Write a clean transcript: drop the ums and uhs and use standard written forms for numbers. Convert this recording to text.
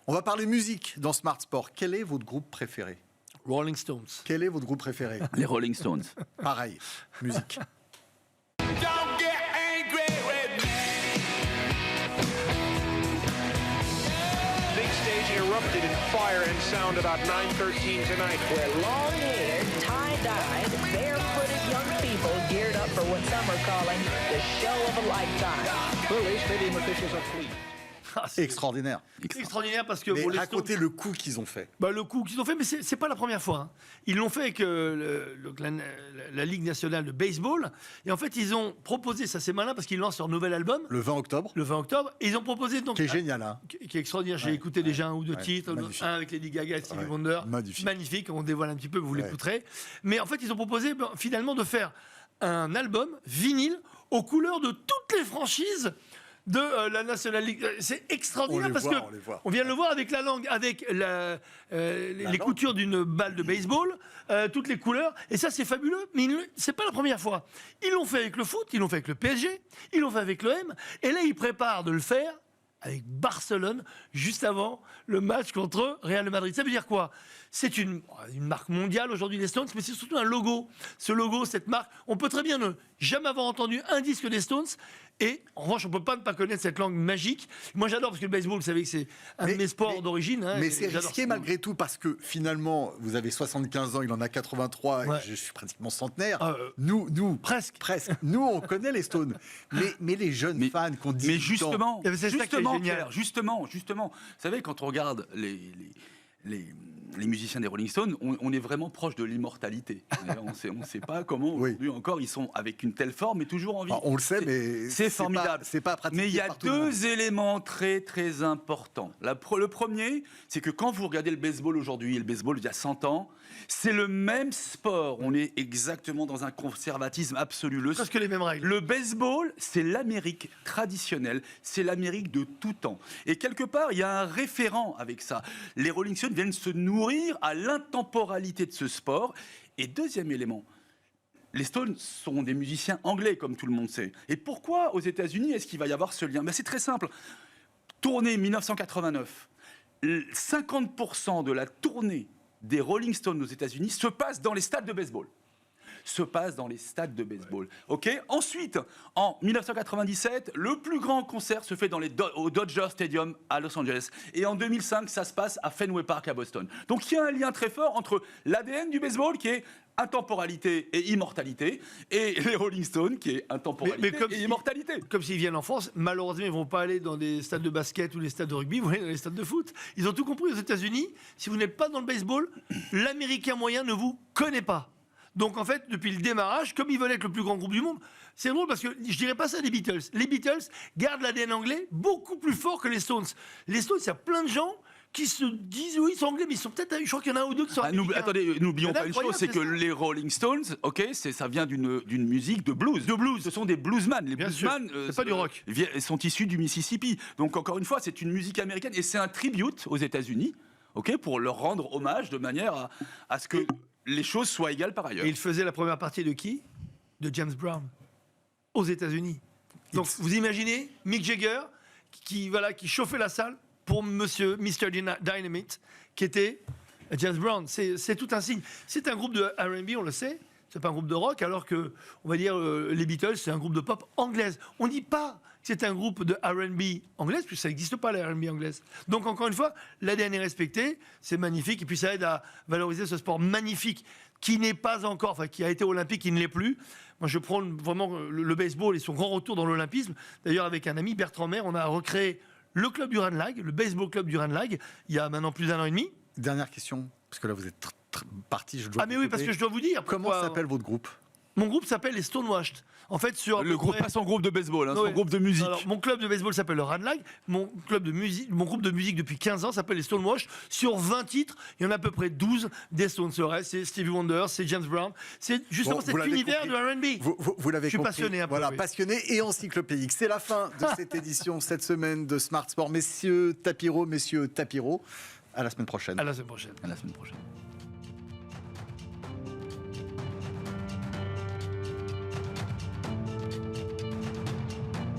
On va parler musique dans Smart Sport. Quel est votre groupe préféré? Rolling Stones. Quel est votre groupe préféré? Les Rolling Stones. Pareil, musique. Don't get angry with me. Big stage erupted in fire and sound about 9:13 tonight. Where long-haired, tie-dyed, barefooted young people geared up for what some are calling the show of a lifetime. Clearly, stadium officials are pleased. Ah, c'est Extraordinaire. extraordinaire parce que Mais bon, les racontez Stones- le coup qu'ils ont fait. Bah, le coup qu'ils ont fait, mais c'est pas la première fois. Hein. Ils l'ont fait avec la Ligue nationale de baseball. Et en fait, ils ont proposé, ça c'est malin, parce qu'ils lancent leur nouvel album Le 20 octobre, le 20 octobre. Et ils ont proposé donc. qui est génial. Hein. Qui est extraordinaire. J'ai Ouais, écouté déjà un ou deux ouais, titres, magnifique. un avec Lady Gaga et Stevie Ouais, Wonder. magnifique. On dévoile un petit peu, vous Ouais. l'écouterez. Mais en fait, ils ont proposé finalement de faire un album vinyle aux couleurs de toutes les franchises de la National League. C'est extraordinaire On les parce voit, que on les voit. on vient de le voir avec la langue, avec les langue. coutures d'une balle de baseball, toutes les couleurs. Et ça, c'est fabuleux. Mais c'est pas la première fois. Ils l'ont fait avec le foot, ils l'ont fait avec le PSG, ils l'ont fait avec l'OM. Et là, ils préparent de le faire avec Barcelone, juste avant le match contre Real Madrid. Ça veut dire quoi? C'est une marque mondiale aujourd'hui, les Stones, mais c'est surtout un logo. Ce logo, cette marque, on peut très bien ne jamais avoir entendu un disque des Stones, et en revanche, on ne peut pas ne pas connaître cette langue magique. Moi, j'adore, parce que le baseball, vous savez que c'est un de mes sports d'origine. Hein, mais et c'est j'adore risqué ça. malgré tout parce que finalement, vous avez 75 ans, il en a 83, Ouais. et je suis pratiquement centenaire. Nous, Nous, presque. Nous, on connaît les Stones. Mais les jeunes fans qu'on dit. Mais justement, Et c'est ça qui est justement, génial. Pierre, justement. Vous savez, quand on regarde les musiciens des Rolling Stones, on est vraiment proche de l'immortalité. On ne sait pas comment Oui. aujourd'hui encore ils sont avec une telle forme et toujours en vie. On le sait, mais c'est formidable. C'est pas pratiqué Mais il y a par tout le monde. deux éléments très très importants. Le premier, c'est que quand vous regardez le baseball aujourd'hui et le baseball il y a 100 ans, c'est le même sport. On est exactement dans un conservatisme absolu. Presque les mêmes règles. Le baseball, c'est l'Amérique traditionnelle, c'est l'Amérique de tout temps. Et quelque part, il y a un référent avec ça. Les Rolling Stones viennent se nourrir à l'intemporalité de ce sport. Et deuxième élément, les Stones sont des musiciens anglais, comme tout le monde sait. Et pourquoi aux États-Unis est-ce qu'il va y avoir ce lien? C'est très simple. Tournée 1989, 50% de la tournée des Rolling Stones aux États-Unis se passe dans les stades de baseball. Ok. Ensuite, en 1997, le plus grand concert se fait au Dodger Stadium à Los Angeles. Et en 2005, ça se passe à Fenway Park à Boston. Donc il y a un lien très fort entre l'ADN du baseball, qui est intemporalité et immortalité, et les Rolling Stones, qui est intemporalité et immortalité. Comme s'ils viennent en France, malheureusement, ils ne vont pas aller dans des stades de basket ou des stades de rugby, ils vont aller dans les stades de foot. Ils ont tout compris aux États-Unis. Si vous n'êtes pas dans le baseball, l'Américain moyen ne vous connaît pas. Donc en fait, depuis le démarrage, comme ils veulent être le plus grand groupe du monde, c'est drôle parce que je dirais pas ça des Beatles. Les Beatles gardent l'ADN anglais beaucoup plus fort que les Stones. Les Stones, il y a plein de gens qui se disent oui, ils sont anglais, mais ils sont peut-être, je crois qu'il y en a un ou deux qui sont américains. Attendez, n'oublions pas une chose, Incroyable, c'est que les Rolling Stones, ok, ça vient d'une musique de blues. Ce sont des bluesman. Les Bien bluesman, sûr, c'est pas du rock. Sont issus du Mississippi. Donc encore une fois, c'est une musique américaine et c'est un tribute aux États-Unis, ok, pour leur rendre hommage de manière à ce que les choses soient égales par ailleurs. Et il faisait la première partie de qui? De James Brown, aux États-Unis. Donc vous imaginez Mick Jagger qui chauffait la salle pour Mr. Dynamite, qui était James Brown. C'est tout un signe. C'est un groupe de R&B, on le sait. C'est pas un groupe de rock, alors que, on va dire, les Beatles, c'est un groupe de pop anglaise. On dit pas que c'est un groupe de R&B anglaise, puisque ça n'existe pas, la R&B anglaise. Donc, encore une fois, l'ADN est respecté, c'est magnifique, et puis ça aide à valoriser ce sport magnifique, qui n'est pas encore, enfin, qui a été olympique, qui ne l'est plus. Moi, je prends vraiment le baseball et son grand retour dans l'olympisme. D'ailleurs, avec un ami, Bertrand Maire, on a recréé le club du Ranelagh, le baseball club du Ranelagh, il y a maintenant plus d'1 an et demi. Dernière question, parce que là vous êtes parti, je dois Ah mais vous oui, couper. parce que je dois vous dire. Comment pourquoi- s'appelle votre groupe? Mon groupe s'appelle les Stonewashed. En fait, sur Le groupe, pas son groupe de baseball, Ouais. son groupe de musique. Alors, mon club de baseball s'appelle le Ranelagh. Mon groupe de musique depuis 15 ans s'appelle les Stonewashed. Sur 20 titres, il y en a à peu près 12 des Stones. C'est Stevie Wonder, c'est James Brown. C'est justement Bon, vous cet l'avez univers compris. de R&B. Vous l'avez Je suis compris. passionné un peu, Voilà, oui. passionné et encyclopédique. C'est la fin de cette édition, cette semaine de Smart Sport. Messieurs Tapiro, à la semaine prochaine. À la semaine prochaine. À la semaine prochaine.